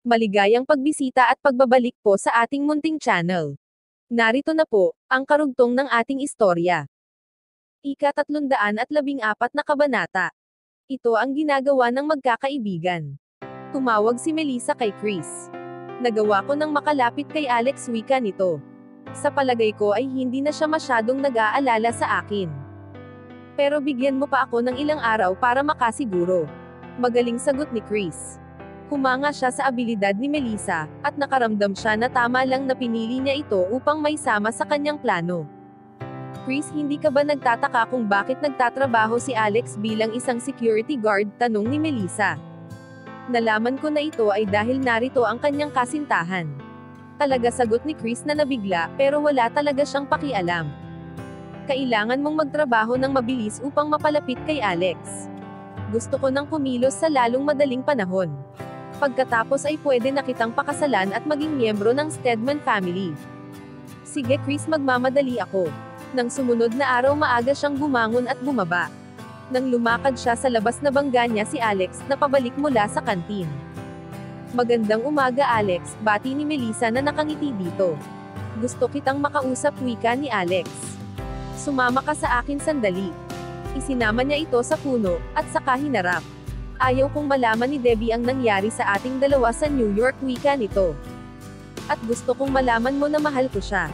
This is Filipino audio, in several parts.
Maligayang pagbisita at pagbabalik po sa ating munting channel. Narito na po, ang karugtong ng ating istorya. Ika-314 na kabanata. Ito ang ginagawa ng magkakaibigan. Tumawag si Melissa kay Chris. Nagawa ko nang makalapit kay Alex, wika nito. Sa palagay ko ay hindi na siya masyadong nag-aalala sa akin. Pero bigyan mo pa ako ng ilang araw para makasiguro. Magaling sagot ni Chris. Humanga siya sa abilidad ni Melissa, at nakaramdam siya na tama lang na pinili niya ito upang may sama sa kanyang plano. Chris, hindi ka ba nagtataka kung bakit nagtatrabaho si Alex bilang isang security guard? Tanong ni Melissa. Nalaman ko na ito ay dahil narito ang kanyang kasintahan. Talaga, sagot ni Chris na nabigla, pero wala talaga siyang pakialam. Kailangan mong magtrabaho ng mabilis upang mapalapit kay Alex. Gusto ko nang kumilos sa lalong madaling panahon. Pagkatapos ay pwede na kitang pakasalan at maging miyembro ng Stedman family. Sige Chris, magmamadali ako. Nang sumunod na araw, maaga siyang bumangon at bumaba. Nang lumakad siya sa labas, na bangga niya si Alex na pabalik mula sa kantin. Magandang umaga Alex, bati ni Melissa na nakangiti dito. Gusto kitang makausap, wika ni Alex. Sumama ka sa akin sandali. Isinama niya ito sa puno, at saka hinarap. Ayaw kong malaman ni Debbie ang nangyari sa ating dalawa sa New York, wika nito. At gusto kong malaman mo na mahal ko siya.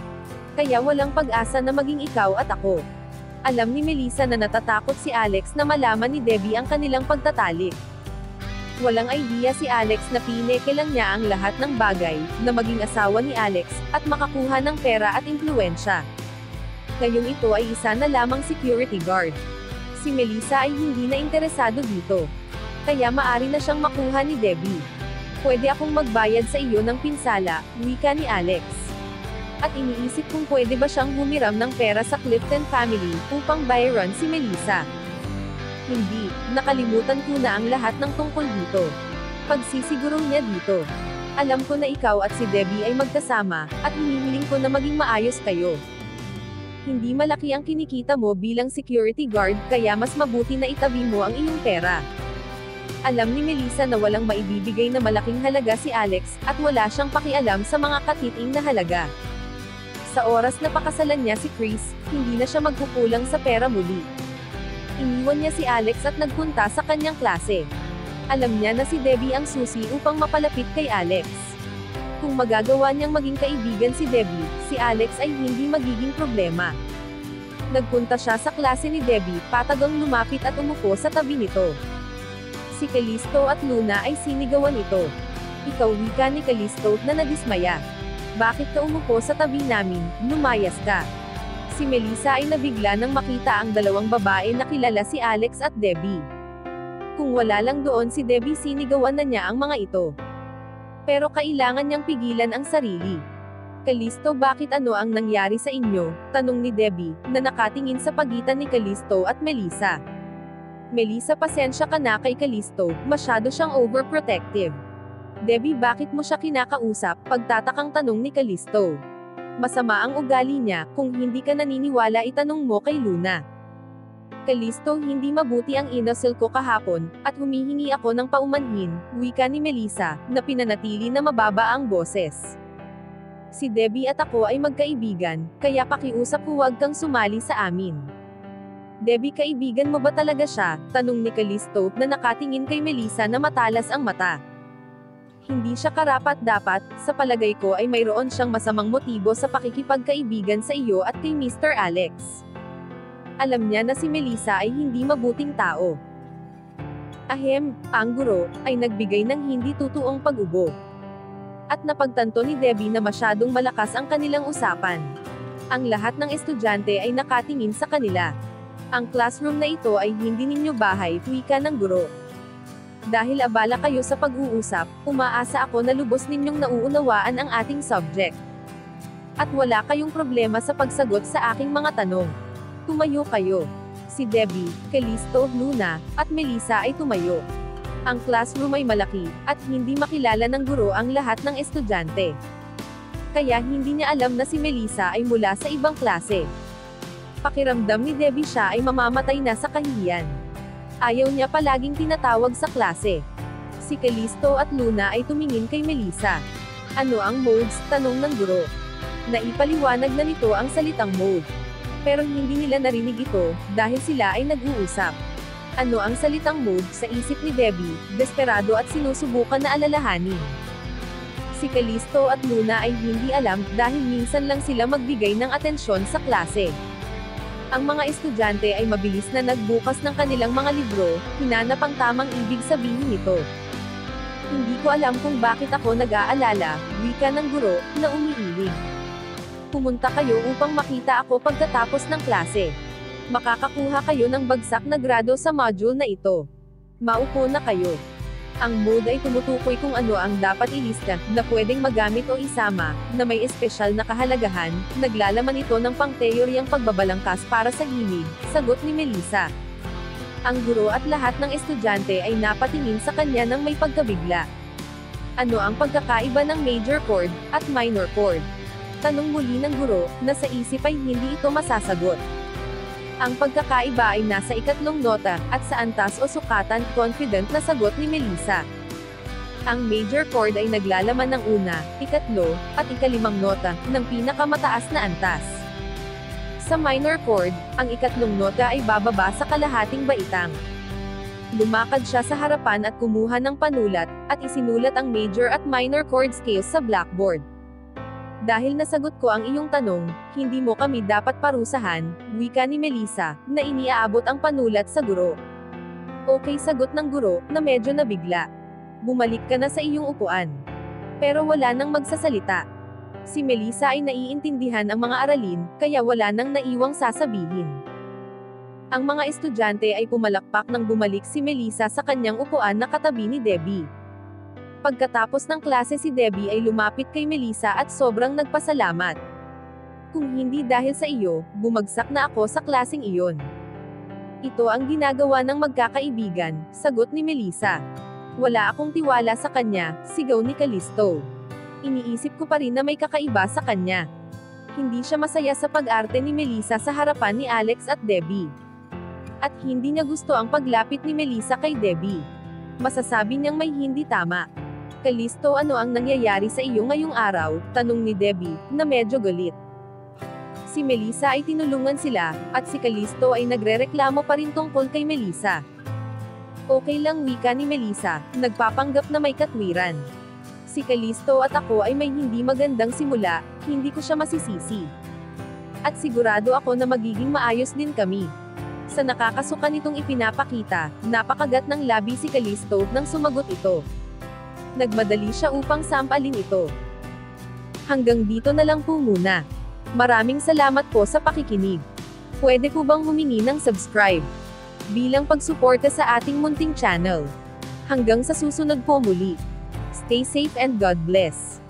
Kaya walang pag-asa na maging ikaw at ako. Alam ni Melissa na natatakot si Alex na malaman ni Debbie ang kanilang pagtatalik. Walang idea si Alex na pineke lang niya ang lahat ng bagay, na maging asawa ni Alex, at makakuha ng pera at impluwensya. Ngayong ito ay isa na lamang security guard. Si Melissa ay hindi na interesado dito. Kaya maari na siyang makuha ni Debbie. Pwede akong magbayad sa iyo ng pinsala, wika ni Alex. At iniisip kung pwede ba siyang humiram ng pera sa Clifton family, upang bayaran si Melissa. Hindi, nakalimutan ko na ang lahat ng tungkol dito. Pagsisiguro niya dito. Alam ko na ikaw at si Debbie ay magkasama, at hinihiling ko na maging maayos kayo. Hindi malaki ang kinikita mo bilang security guard, kaya mas mabuti na itabi mo ang iyong pera. Alam ni Melissa na walang maibibigay na malaking halaga si Alex, at wala siyang pakialam sa mga katiting na halaga. Sa oras na pakasalan niya si Chris, hindi na siya magkukulang sa pera muli. Iniwan niya si Alex at nagpunta sa kanyang klase. Alam niya na si Debbie ang susi upang mapalapit kay Alex. Kung magagawa niyang maging kaibigan si Debbie, si Alex ay hindi magiging problema. Nagpunta siya sa klase ni Debbie, patagang lumapit at umupo sa tabi nito. Si Callisto at Luna ay sinigawan ito. Ikaw, wika ni Callisto na nadismaya. Bakit ka umupo sa tabi namin? Lumayas ka. Si Melissa ay nabigla nang makita ang dalawang babae na kilala si Alex at Debbie. Kung wala lang doon si Debbie, sinigawan na niya ang mga ito. Pero kailangan niyang pigilan ang sarili. Callisto, bakit ano ang nangyari sa inyo? Tanong ni Debbie, na nakatingin sa pagitan ni Callisto at Melissa. Melissa, pasensya ka na kay Callisto, masyado siyang overprotective. Debbie, bakit mo siya kinakausap? Pagtatakang tanong ni Callisto. Masama ang ugali niya, kung hindi ka naniniwala itanong mo kay Luna. Callisto, hindi mabuti ang inasal ko kahapon, at humihingi ako ng paumanhin, wika ni Melissa, na pinanatili na mababa ang boses. Si Debbie at ako ay magkaibigan, kaya pakiusap, huwag kang sumali sa amin. Debbie, kaibigan mo ba talaga siya? Tanong ni Callisto, na nakatingin kay Melissa na matalas ang mata. Hindi siya karapat-dapat, sa palagay ko ay mayroon siyang masamang motibo sa pakikipagkaibigan sa iyo at kay Mr. Alex. Alam niya na si Melissa ay hindi mabuting tao. Ahem, ang guro, ay nagbigay ng hindi totoong pag-ubo. At napagtanto ni Debbie na masyadong malakas ang kanilang usapan. Ang lahat ng estudyante ay nakatingin sa kanila. Ang classroom na ito ay hindi ninyo bahay, wika ng guro. Dahil abala kayo sa pag-uusap, umaasa ako na lubos ninyong nauunawaan ang ating subject. At wala kayong problema sa pagsagot sa aking mga tanong. Tumayo kayo. Si Debbie, Callisto, Luna, at Melissa ay tumayo. Ang classroom ay malaki, at hindi makilala ng guro ang lahat ng estudyante. Kaya hindi niya alam na si Melissa ay mula sa ibang klase. Pakiramdam ni Debbie siya ay mamamatay na sa kahihiyan. Ayaw niya palaging tinatawag sa klase. Si Callisto at Luna ay tumingin kay Melissa. Ano ang modes? Tanong ng guro. Naipaliwanag na nito ang salitang mode. Pero hindi nila narinig ito, dahil sila ay nag-uusap. Ano ang salitang mode sa isip ni Debbie, desperado at sinusubukan na alalahanin. Si Callisto at Luna ay hindi alam, dahil minsan lang sila magbigay ng atensyon sa klase. Ang mga estudyante ay mabilis na nagbukas ng kanilang mga libro, hinanap ang tamang ibig sabihin nito. Hindi ko alam kung bakit ako nag-aalala, wika ng guro, na umiiling. Pumunta kayo upang makita ako pagkatapos ng klase. Makakakuha kayo ng bagsak na grado sa module na ito. Maupo na kayo. Ang mode ay tumutukoy kung ano ang dapat ilista, na pwedeng magamit o isama, na may espesyal na kahalagahan, naglalaman ito ng pangteoryang pagbabalangkas para sa himig, sagot ni Melissa. Ang guro at lahat ng estudyante ay napatingin sa kanya ng may pagkabigla. Ano ang pagkakaiba ng major chord, at minor chord? Tanong muli ng guro, na sa isip ay hindi ito masasagot. Ang pagkakaiba ay nasa ikatlong nota, at sa antas o sukatan, confident na sagot ni Melissa. Ang major chord ay naglalaman ng una, ikatlo, at ikalimang nota, ng pinakamataas na antas. Sa minor chord, ang ikatlong nota ay bababa sa kalahating baitang. Lumakad siya sa harapan at kumuha ng panulat, at isinulat ang major at minor chord scales sa blackboard. Dahil nasagot ko ang iyong tanong, hindi mo kami dapat parusahan, wika ni Melissa, na iniaabot ang panulat sa guro. Okay, sagot ng guro, na medyo nabigla. Bumalik ka na sa iyong upuan. Pero wala nang magsasalita. Si Melissa ay naiintindihan ang mga aralin, kaya wala nang naiwang sasabihin. Ang mga estudyante ay pumalakpak nang bumalik si Melissa sa kanyang upuan na katabi ni Debbie. Pagkatapos ng klase si Debbie ay lumapit kay Melissa at sobrang nagpasalamat. Kung hindi dahil sa iyo, bumagsak na ako sa klaseng iyon. Ito ang ginagawa ng magkakaibigan, sagot ni Melissa. Wala akong tiwala sa kanya, sigaw ni Callisto. Iniisip ko pa rin na may kakaiba sa kanya. Hindi siya masaya sa pag-arte ni Melissa sa harapan ni Alex at Debbie. At hindi niya gusto ang paglapit ni Melissa kay Debbie. Masasabi niyang may hindi tama. Callisto, ano ang nangyayari sa iyo ngayong araw? Tanong ni Debbie, na medyo galit. Si Melissa ay tinulungan sila, at si Callisto ay nagrereklamo pa rin tungkol kay Melissa. Okay lang, wika ni Melissa, nagpapanggap na may katwiran. Si Callisto at ako ay may hindi magandang simula, hindi ko siya masisisi. At sigurado ako na magiging maayos din kami. Sa nakakasuka nitong ipinapakita, napakagat ng labi si Callisto nang sumagot ito. Nagmadali siya upang sampalin ito. Hanggang dito na lang po muna. Maraming salamat po sa pakikinig. Pwede po bang humingi ng subscribe? Bilang pagsuporta sa ating munting channel. Hanggang sa susunod po muli. Stay safe and God bless.